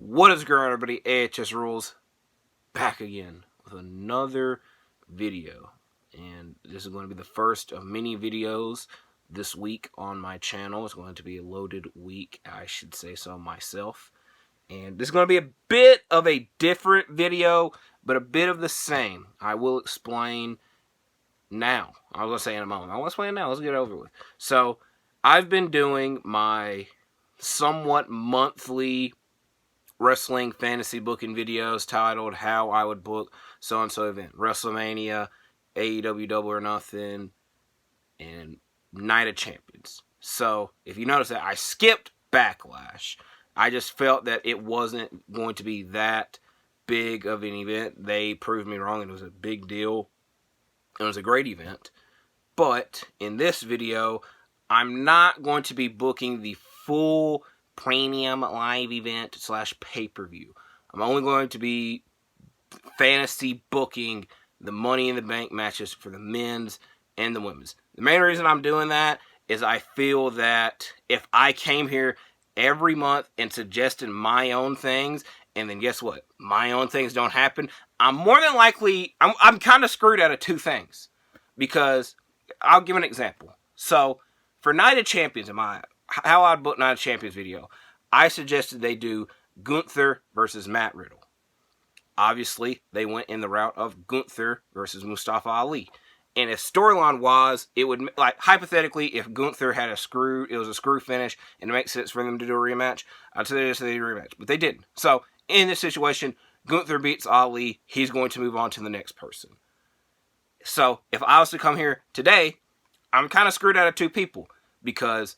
What is going on, everybody? AHS Rules back again with another video. And this is going to be the first of many videos this week on my channel. It's going to be a loaded week, I should say so myself. And this is going to be a bit of a different video, but a bit of the same. I will explain now. I was going to say in a moment. I want to explain now. Let's get it over with. So, I've been doing my somewhat monthly wrestling fantasy booking videos titled How I Would Book So-and-so Event. WrestleMania, AEW Double or Nothing, and Night of Champions. So, if you notice that, I skipped Backlash. I just felt that it wasn't going to be that big of an event. They proved me wrong. It was a big deal. It was a great event. But, in this video, I'm not going to be booking the full premium live event / pay-per-view. I'm only going to be fantasy booking the Money in the Bank matches for the men's and the women's. The main reason I'm doing that is I feel that if I came here every month and suggested my own things, and then guess what? My own things don't happen, I'm more than likely, I'm kind of screwed out of two things. Because, I'll give an example. So, for Night of Champions, How I'd Book Night of Champions video, I suggested they do Gunther versus Matt Riddle. Obviously, they went in the route of Gunther versus Mustafa Ali. And if storyline was, it would, like, hypothetically, if Gunther had it was a screw finish, and it makes sense for them to do a rematch, I'd say they just did a rematch. But they didn't. So, in this situation, Gunther beats Ali, he's going to move on to the next person. So, if I was to come here today, I'm kind of screwed out of two people. Because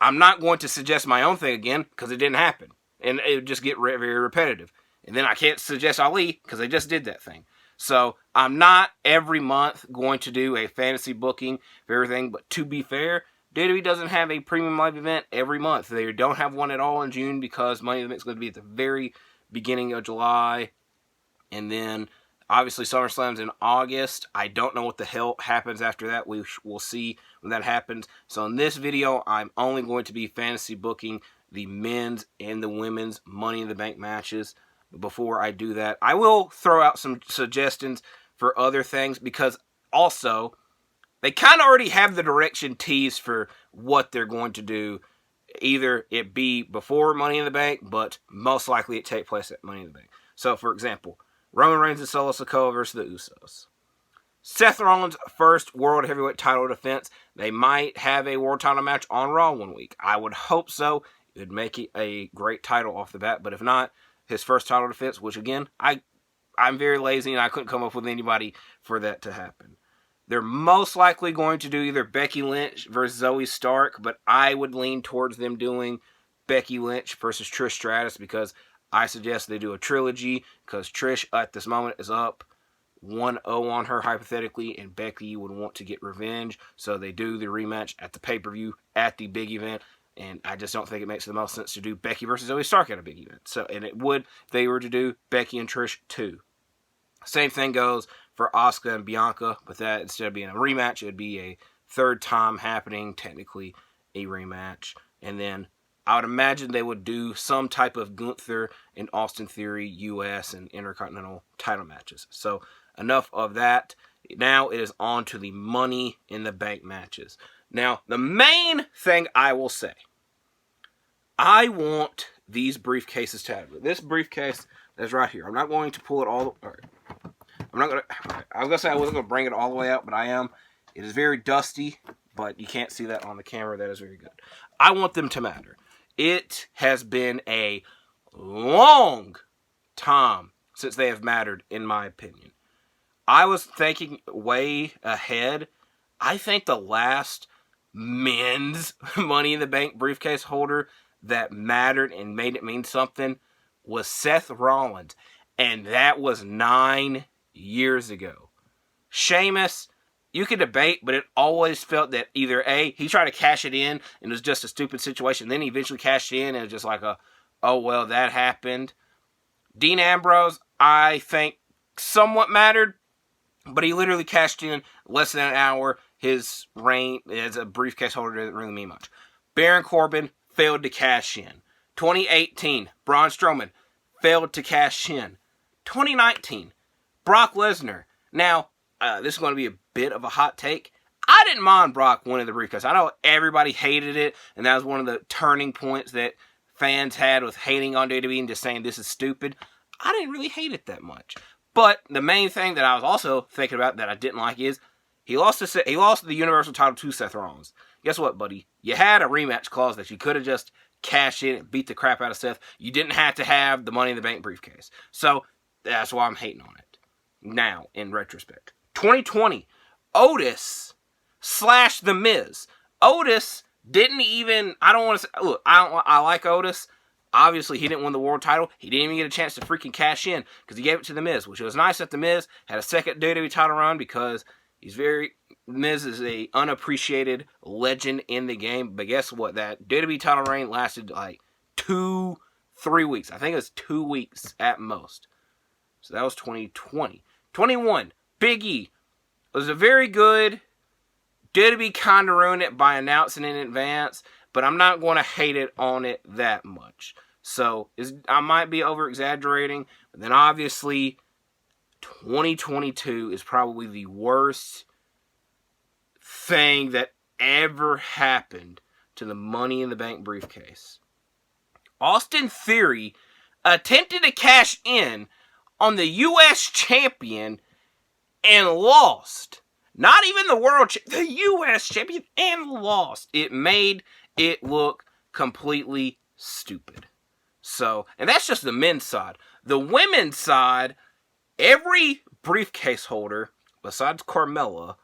I'm not going to suggest my own thing again, because it didn't happen. And it would just get very repetitive. And then I can't suggest Ali, because they just did that thing. So, I'm not every month going to do a fantasy booking for everything. But to be fair, WWE doesn't have a premium live event every month. They don't have one at all in June, because Money in the Bank is going to be at the very beginning of July. And then, obviously, SummerSlam's in August. I don't know what the hell happens after that. We'll see when that happens. So in this video, I'm only going to be fantasy booking the men's and the women's Money in the Bank matches. But before I do that, I will throw out some suggestions for other things, because also, they kind of already have the direction teased for what they're going to do. Either it be before Money in the Bank, but most likely it take place at Money in the Bank. So, for example, Roman Reigns and Solo Sikoa versus the Usos. Seth Rollins' first World Heavyweight title defense. They might have a World title match on Raw one week. I would hope so. It would make it a great title off the bat. But if not, his first title defense, which again, I'm very lazy and I couldn't come up with anybody for that to happen. They're most likely going to do either Becky Lynch versus Zoe Stark, but I would lean towards them doing Becky Lynch versus Trish Stratus, because I suggest they do a trilogy, because Trish at this moment is up 1-0 on her, hypothetically, and Becky would want to get revenge, so they do the rematch at the pay-per-view at the big event, and I just don't think it makes the most sense to do Becky versus Zoe Stark at a big event. So, and it would if they were to do Becky and Trish too. Same thing goes for Asuka and Bianca, but that instead of being a rematch, it would be a third time happening, technically a rematch, and then I would imagine they would do some type of Gunther and Austin Theory U.S. and Intercontinental title matches. So, enough of that. Now it is on to the Money in the Bank matches. Now, the main thing I will say, I want these briefcases to have. This briefcase that's right here. I'm not going to pull it all. All right. I'm not going to. I was going to say I wasn't going to bring it all the way out, but I am. It is very dusty, but you can't see that on the camera. That is very good. I want them to matter. It has been a long time since they have mattered, in my opinion. I was thinking way ahead. I think the last men's Money in the Bank briefcase holder that mattered and made it mean something was Seth Rollins. And that was 9 years ago. Sheamus, you could debate, but it always felt that either A, he tried to cash it in, and it was just a stupid situation. Then he eventually cashed in, and it was just like oh, well, that happened. Dean Ambrose, I think, somewhat mattered, but he literally cashed in less than an hour. His reign as a briefcase holder didn't really mean much. Baron Corbin failed to cash in. 2018, Braun Strowman failed to cash in. 2019, Brock Lesnar. Now, this is going to be a bit of a hot take. I didn't mind Brock winning the briefcase. I know everybody hated it, and that was one of the turning points that fans had with hating on WWE and just saying this is stupid. I didn't really hate it that much. But the main thing that I was also thinking about that I didn't like is he lost the Universal title to Seth Rollins. Guess what, buddy? You had a rematch clause that you could have just cashed in and beat the crap out of Seth. You didn't have to have the Money in the Bank briefcase. So that's why I'm hating on it. Now, in retrospect. 2020, Otis / The Miz. Otis didn't even, I don't want to say, look, I like Otis. Obviously, he didn't win the world title. He didn't even get a chance to freaking cash in because he gave it to The Miz, which was nice that The Miz had a second WWE title run because Miz is a unappreciated legend in the game. But guess what? That WWE title reign lasted like 2-3 weeks. I think it was 2 weeks at most. So that was 2020. 21, Big E. It was a very good. WWE kind of ruined it by announcing in advance, but I'm not going to hate it on it that much. So I might be over-exaggerating, but then obviously 2022 is probably the worst thing that ever happened to the Money in the Bank briefcase. Austin Theory attempted to cash in on the U.S. champion and lost. Not even the world the U.S. champion, and lost. It made it look completely stupid. So, and that's just the men's side. The women's side, every briefcase holder, besides Carmella,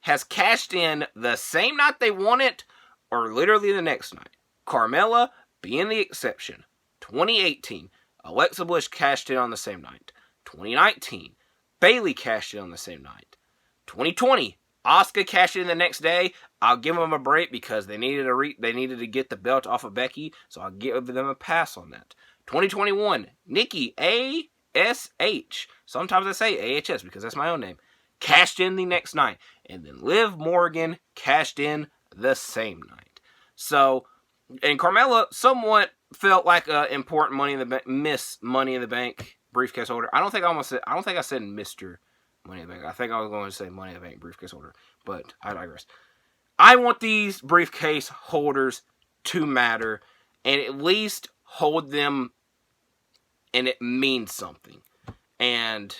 has cashed in the same night they won it, or literally the next night. Carmella being the exception. 2018, Alexa Bliss cashed in on the same night. 2019, Bayley cashed in on the same night. 2020, Asuka cashed in the next day. I'll give them a break because they needed to get the belt off of Becky, so I'll give them a pass on that. 2021, Nikki ASH. Sometimes I say AHS because that's my own name. Cashed in the next night, and then Liv Morgan cashed in the same night. So, and Carmella somewhat felt like an important Money in the Bank, Miss Money in the Bank briefcase holder. I don't think I said Mr. Money in the Bank. I think I was going to say Money in the Bank briefcase holder, but I digress. I want these briefcase holders to matter and at least hold them and it means something. And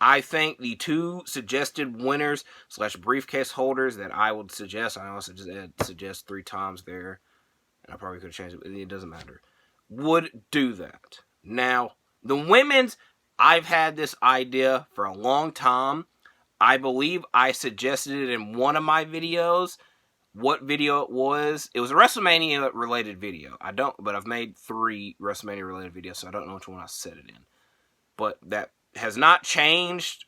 I think the two suggested winners / briefcase holders that I would suggest, I also just suggest 3 times there, and I probably could have changed it, but it doesn't matter, would do that. Now, the women's, I've had this idea for a long time. I believe I suggested it in one of my videos. What video it was a WrestleMania related video. But I've made 3 WrestleMania related videos, so I don't know which one I said it in. But that has not changed.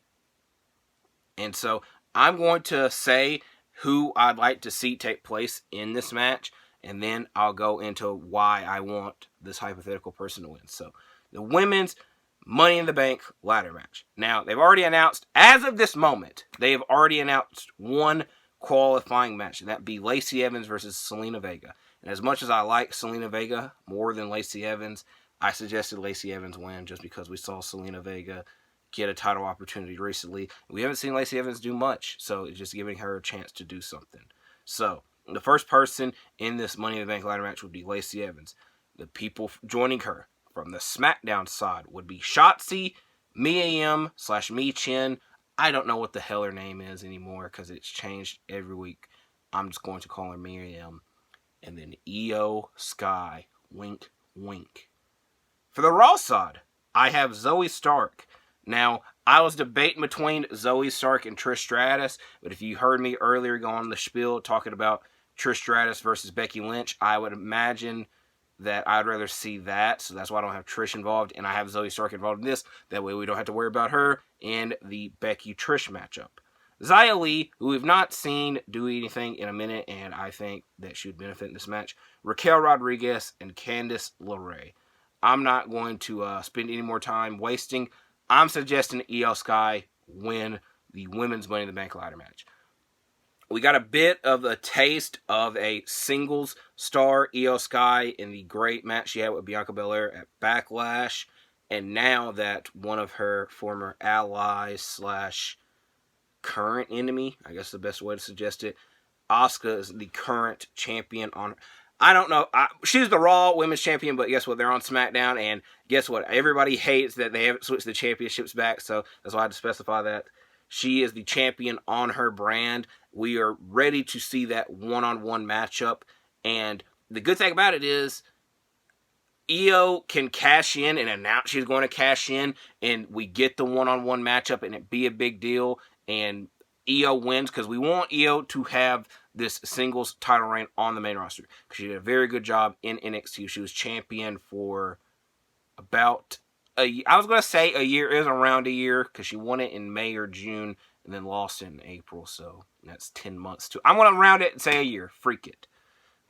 And so I'm going to say who I'd like to see take place in this match, and then I'll go into why I want this hypothetical person to win. So the women's Money in the Bank ladder match. Now, they've already announced, as of this moment, they have already announced one qualifying match, and that be Lacey Evans versus Selena Vega. And as much as I like Selena Vega more than Lacey Evans, I suggested Lacey Evans win just because we saw Selena Vega get a title opportunity recently. We haven't seen Lacey Evans do much, so it's just giving her a chance to do something. So, the first person in this Money in the Bank ladder match would be Lacey Evans. The people joining her from the SmackDown side would be Shotzi, Mia Yim / Mi Chen. I don't know what the hell her name is anymore because it's changed every week. I'm just going to call her Mia Yim. And then Io Sky. Wink, wink. For the Raw side, I have Zoe Stark. Now, I was debating between Zoe Stark and Trish Stratus, but if you heard me earlier go on the spiel talking about Trish Stratus versus Becky Lynch, I would imagine that I'd rather see that, so that's why I don't have Trish involved, and I have Zoe Stark involved in this. That way we don't have to worry about her in the Becky-Trish matchup. Xia Li, who we've not seen do anything in a minute, and I think that she would benefit in this match. Raquel Rodriguez and Candice LeRae. I'm not going to spend any more time wasting. I'm suggesting Io Sky win the Women's Money in the Bank ladder match. We got a bit of a taste of a singles star, Io Sky, in the great match she had with Bianca Belair at Backlash. And now that one of her former allies / current enemy, I guess the best way to suggest it, Asuka is the current champion on. I don't know. She's the Raw Women's Champion, but guess what? They're on SmackDown, and guess what? Everybody hates that they haven't switched the championships back, so that's why I had to specify that. She is the champion on her brand. We are ready to see that one-on-one matchup, and the good thing about it is Io can cash in and announce she's going to cash in, and we get the one-on-one matchup, and it be a big deal, and Io wins because we want Io to have this singles title reign on the main roster because she did a very good job in NXT. She was champion for about a year. I was going to say a year. It was around a year because she won it in May or June and then lost it in April. So that's 10 months too. I'm going to round it and say a year. Freak it.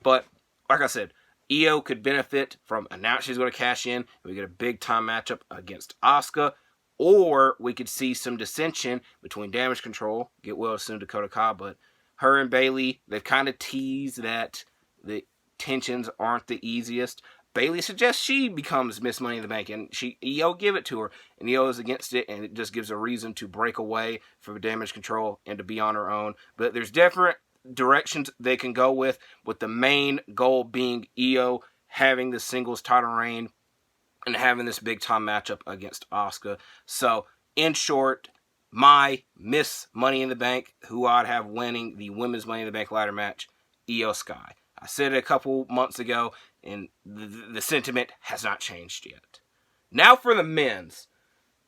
But like I said, Io could benefit from announcing she's going to cash in. We get a big time matchup against Asuka. Or we could see some dissension between Damage Control, get well soon Dakota Kai, but her and Bayley, they've kind of teased that the tensions aren't the easiest. Bayley suggests she becomes Miss Money in the Bank, and Io give it to her, and Io is against it, and it just gives a reason to break away from Damage Control and to be on her own. But there's different directions they can go with the main goal being Io having the singles title reign and having this big-time matchup against Asuka. So, in short, my Miss Money in the Bank, who I'd have winning the Women's Money in the Bank ladder match, Io Sky. I said it a couple months ago, and the sentiment has not changed yet. Now for the men's.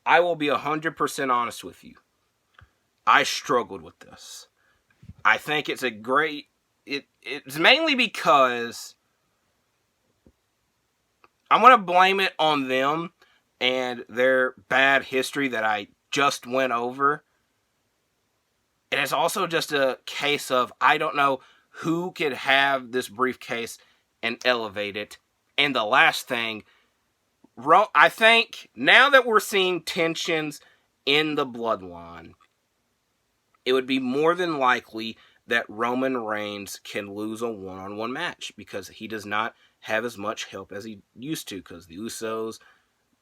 I will be 100% honest with you. I struggled with this. I think it's a great... It's mainly because I'm going to blame it on them and their bad history that I just went over. And it's also just a case of, I don't know who could have this briefcase and elevate it. And the last thing, I think now that we're seeing tensions in the bloodline, it would be more than likely that Roman Reigns can lose a one-on-one match because he does not have as much help as he used to because the Usos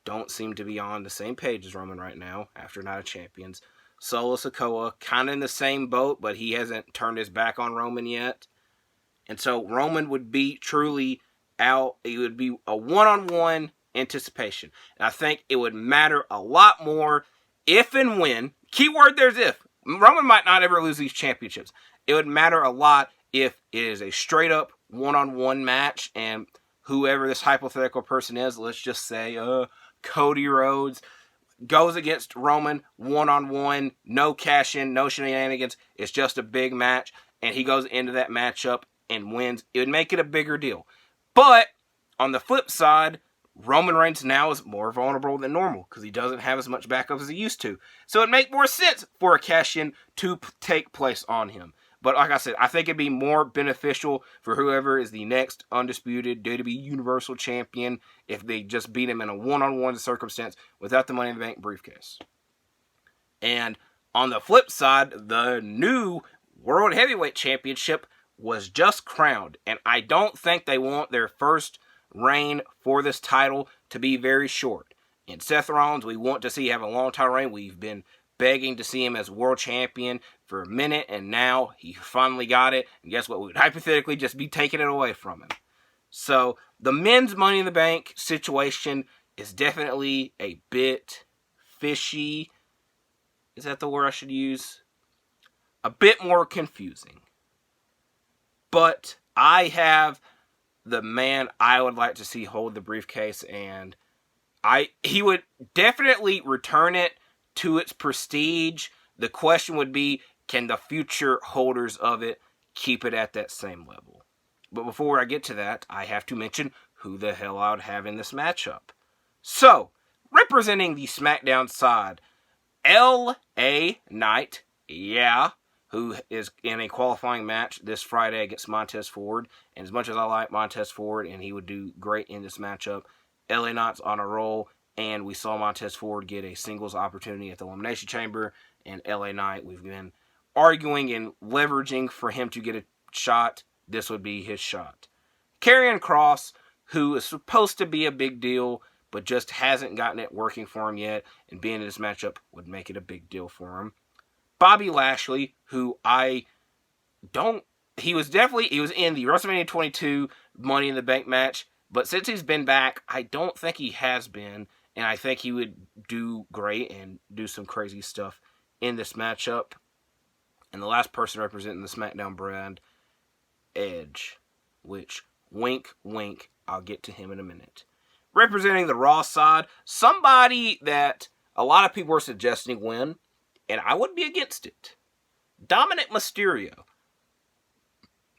don't seem to be on the same page as Roman right now after Night of Champions. Solo Sikoa, kind of in the same boat, but he hasn't turned his back on Roman yet. And so Roman would be truly out. It would be a one-on-one anticipation. And I think it would matter a lot more if and when, keyword there's if, Roman might not ever lose these championships. It would matter a lot if it is a straight-up one-on-one match and whoever this hypothetical person is, let's just say Cody Rhodes, goes against Roman one-on-one, no cash-in, no shenanigans. It's just a big match, and he goes into that matchup and wins. It would make it a bigger deal. But on the flip side, Roman Reigns now is more vulnerable than normal because he doesn't have as much backup as he used to. So it'd make more sense for a cash-in to take place on him. But like I said, I think it'd be more beneficial for whoever is the next undisputed WWE Universal Champion if they just beat him in a one-on-one circumstance without the Money in the Bank briefcase. And on the flip side, the new World Heavyweight Championship was just crowned. And I don't think they want their first reign for this title to be very short. And Seth Rollins, we want to see have a long title reign. We've been begging to see him as world champion for a minute, and now he finally got it. And guess what? We would hypothetically just be taking it away from him. So the men's Money in the Bank situation is definitely a bit fishy. Is that the word I should use? A bit more confusing. But I have the man I would like to see hold the briefcase, and he would definitely return it to its prestige. The question would be, can the future holders of it keep it at that same level? But before I get to that, I have to mention who the hell I would have in this matchup. So, representing the SmackDown side, LA Knight, who is in a qualifying match this Friday against Montez Ford. And as much as I like Montez Ford, and he would do great in this matchup, LA Knight's on a roll. And we saw Montez Ford get a singles opportunity at the Elimination Chamber. And LA Knight, we've been arguing and leveraging for him to get a shot. This would be his shot. Karrion Kross, who is supposed to be a big deal, but just hasn't gotten it working for him yet, and being in this matchup would make it a big deal for him. Bobby Lashley, who he was in the WrestleMania 22 Money in the Bank match, but since he's been back, I don't think he has been, and I think he would do great and do some crazy stuff in this matchup. And the last person representing the SmackDown brand, Edge, which, wink, wink, I'll get to him in a minute. Representing the Raw side, somebody that a lot of people are suggesting win, and I wouldn't be against it. Dominic Mysterio.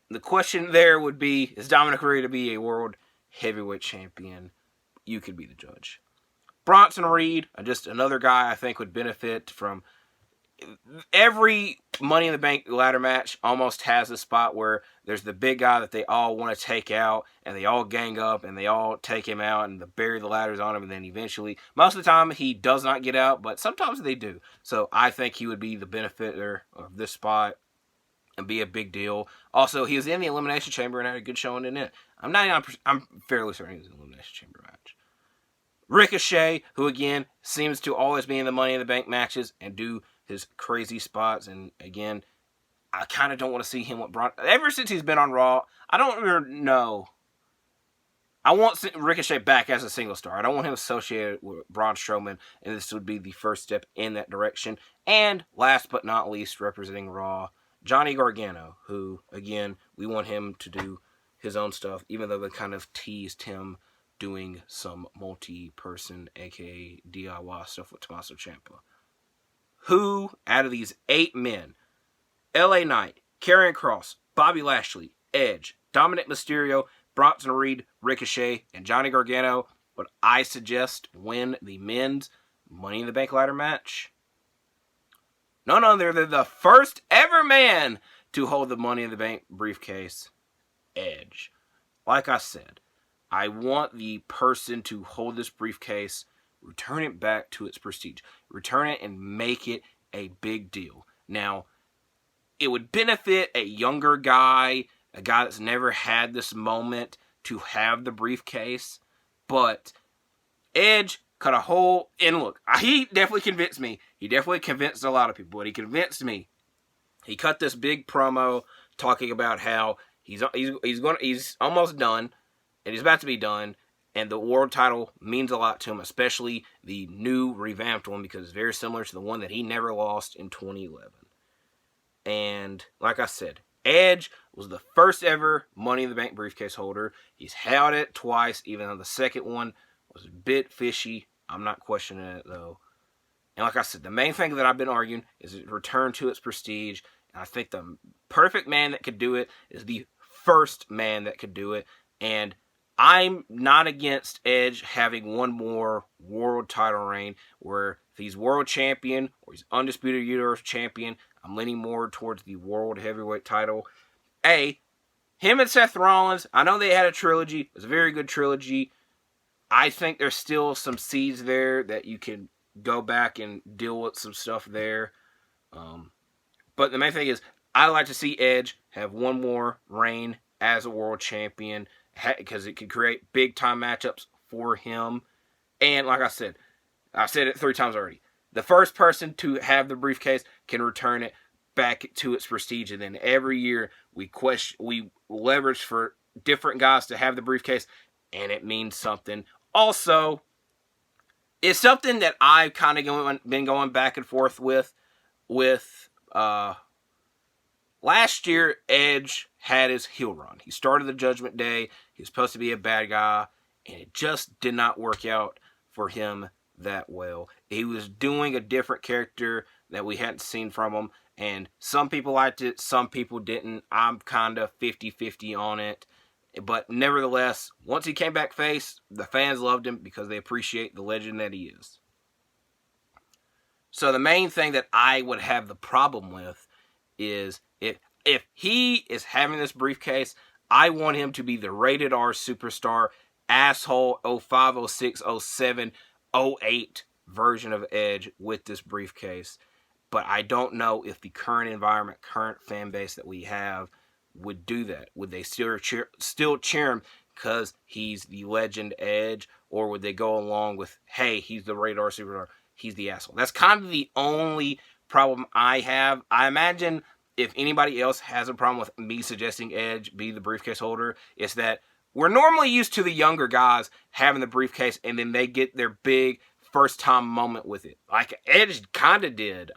The question there would be, is Dominic ready to be a World Heavyweight Champion? You could be the judge. Bronson Reed, just another guy I think would benefit from. Every Money in the Bank ladder match almost has a spot where there's the big guy that they all want to take out, and they all gang up, and they all take him out, and they bury the ladders on him, and then eventually, most of the time, he does not get out, but sometimes they do. So I think he would be the benefiter of this spot and be a big deal. Also, he was in the Elimination Chamber and had a good showing in it. I'm fairly certain he was in the Elimination Chamber match. Ricochet, who again seems to always be in the Money in the Bank matches and do his crazy spots, and again, I kind of don't want to see him with Braun. Ever since he's been on Raw, I don't even know. I want Ricochet back as a single star. I don't want him associated with Braun Strowman, and this would be the first step in that direction. And last but not least, representing Raw, Johnny Gargano, who, again, we want him to do his own stuff, even though they kind of teased him doing some multi-person, aka DIY stuff with Tommaso Ciampa. Who, out of these 8 men, LA Knight, Karrion Kross, Bobby Lashley, Edge, Dominic Mysterio, Bronson Reed, Ricochet, and Johnny Gargano, would I suggest win the men's Money in the Bank ladder match? None other than the first ever man to hold the Money in the Bank briefcase, Edge. Like I said, I want the person to hold this briefcase, return it back to its prestige. Return it and make it a big deal. Now, it would benefit a younger guy, a guy that's never had this moment, to have the briefcase. But Edge cut a hole, and look, he definitely convinced me. He definitely convinced a lot of people, but he convinced me. He cut this big promo talking about how he's almost done, and he's about to be done. And the world title means a lot to him, especially the new revamped one, because it's very similar to the one that he never lost in 2011. And like I said, Edge was the first ever Money in the Bank briefcase holder. He's held it twice, even though the second one was a bit fishy. I'm not questioning it, though. And like I said, the main thing that I've been arguing is it return to its prestige. And I think the perfect man that could do it is the first man that could do it. And I'm not against Edge having one more world title reign, where if he's world champion or he's undisputed universe champion, I'm leaning more towards the world heavyweight title. Him and Seth Rollins, I know they had a trilogy. It was a very good trilogy. I think there's still some seeds there that you can go back and deal with some stuff there. But the main thing is, I like to see Edge have one more reign as a world champion, because it could create big-time matchups for him. And like I said it 3 times already. The first person to have the briefcase can return it back to its prestige. And then every year we leverage for different guys to have the briefcase, and it means something. Also, it's something that I've kind of been going back and forth with. Last year, Edge had his heel run. He started the Judgment Day. He was supposed to be a bad guy, and it just did not work out for him that well. He was doing a different character that we hadn't seen from him, and some people liked it, some people didn't. I'm kind of 50-50 on it. But nevertheless, once he came back face, the fans loved him because they appreciate the legend that he is. So the main thing that I would have the problem with is if he is having this briefcase, I want him to be the rated R superstar, asshole 05, 06, 07, 08 version of Edge with this briefcase. But I don't know if the current environment, current fan base that we have would do that. Would they still cheer him because he's the legend Edge, or would they go along with, hey, he's the radar superstar, he's the asshole? That's kind of the only problem I have. I imagine if anybody else has a problem with me suggesting Edge be the briefcase holder, it's that we're normally used to the younger guys having the briefcase and then they get their big first time moment with it. Like Edge kind of did.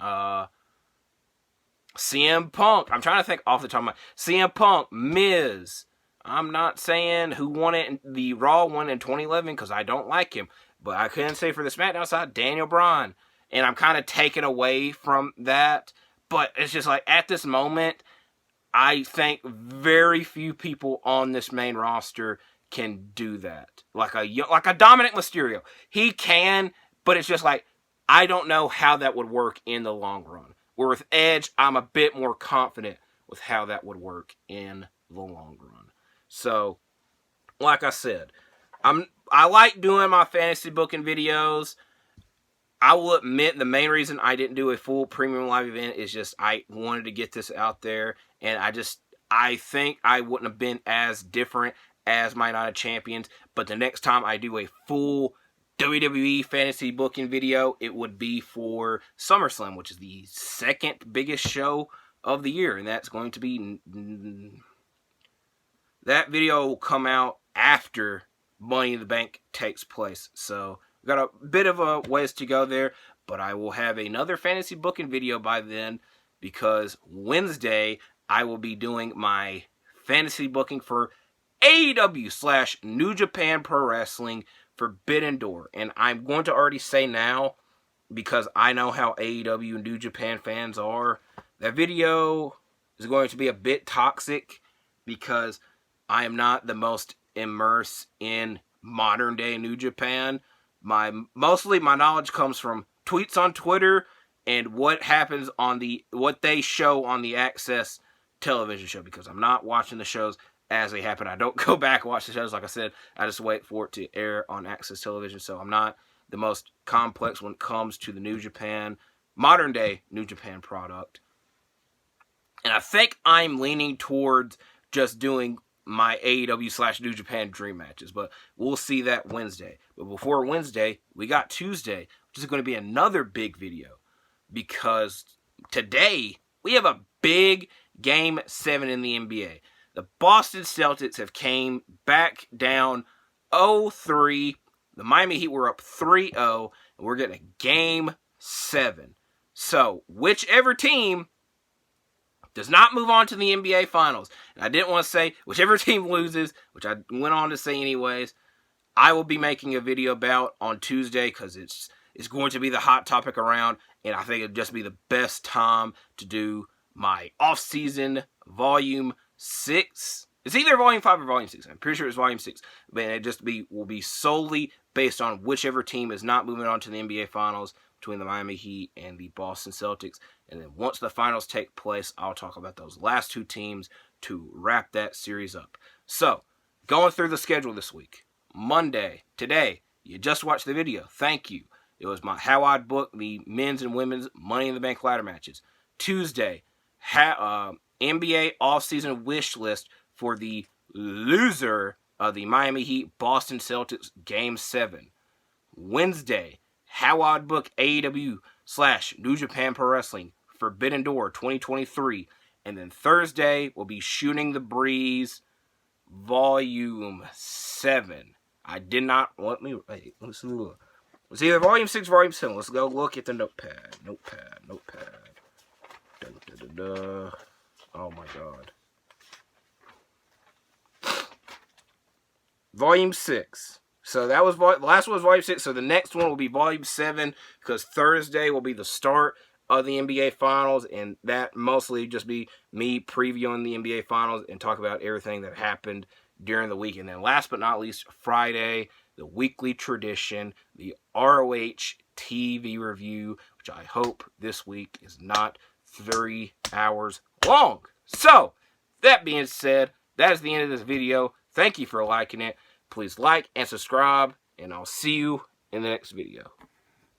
CM Punk. I'm trying to think off the top of my CM Punk, Miz. I'm not saying who won it, the Raw one in 2011 because I don't like him. But I couldn't say for the SmackDown side, Daniel Bryan. And I'm kind of taken away from that. But it's just like at this moment, I think very few people on this main roster can do that. Like a Dominic Mysterio. He can, but it's just like, I don't know how that would work in the long run. Where with Edge, I'm a bit more confident with how that would work in the long run. So, like I said, I like doing my fantasy booking videos. I will admit the main reason I didn't do a full premium live event is just I wanted to get this out there, and I think I wouldn't have been as different as my Night of Champions, but the next time I do a full WWE fantasy booking video, it would be for SummerSlam, which is the second biggest show of the year, and that's going to be, that video will come out after Money in the Bank takes place, so we've got a bit of a ways to go there, but I will have another fantasy booking video by then, because Wednesday I will be doing my fantasy booking for AEW / New Japan Pro Wrestling Forbidden Door. And I'm going to already say now, because I know how AEW and New Japan fans are, that video is going to be a bit toxic because I am not the most immersed in modern day New Japan. Mostly my knowledge comes from tweets on Twitter and what happens on what they show on the Access television show, because I'm not watching the shows as they happen. I don't go back and watch the shows. Like I said, I just wait for it to air on Access Television. So I'm not the most complex when it comes to the New Japan, modern day New Japan product. And I think I'm leaning towards just doing my AEW / New Japan dream matches. But we'll see that Wednesday. But before Wednesday, we got Tuesday, which is going to be another big video. Because today, we have a big Game 7 in the NBA. The Boston Celtics have came back down 0-3. The Miami Heat were up 3-0. And we're getting a Game 7. So, whichever team does not move on to the NBA Finals, and I didn't want to say whichever team loses, which I went on to say anyways, I will be making a video about on Tuesday because it's going to be the hot topic around, and I think it'd just be the best time to do my off-season Volume 6. It's either Volume 5 or Volume 6. I'm pretty sure it's Volume 6. But it will be solely based on whichever team is not moving on to the NBA Finals between the Miami Heat and the Boston Celtics. And then once the finals take place, I'll talk about those last two teams to wrap that series up. So, going through the schedule this week. Monday, today, you just watched the video. Thank you. It was how I'd book the men's and women's Money in the Bank ladder matches. Tuesday, NBA offseason wish list for the loser of the Miami Heat Boston Celtics Game 7. Wednesday, how I'd book AEW / New Japan Pro Wrestling Forbidden Door 2023. And then Thursday will be Shooting the Breeze Volume 7. I did not let me wait, let's look. It's either Volume 6 or Volume 7. Let's go look at the notepad. Oh my god. Volume 6. So that was the last one was Volume 6. So the next one will be Volume 7, because Thursday will be the start of the NBA Finals, and that mostly just be me previewing the NBA Finals and talk about everything that happened during the week. And then last but not least, Friday, the weekly tradition, the ROH TV review, which I hope this week is not 3 hours long. So, that being said, that is the end of this video. Thank you for liking it. Please like and subscribe, and I'll see you in the next video.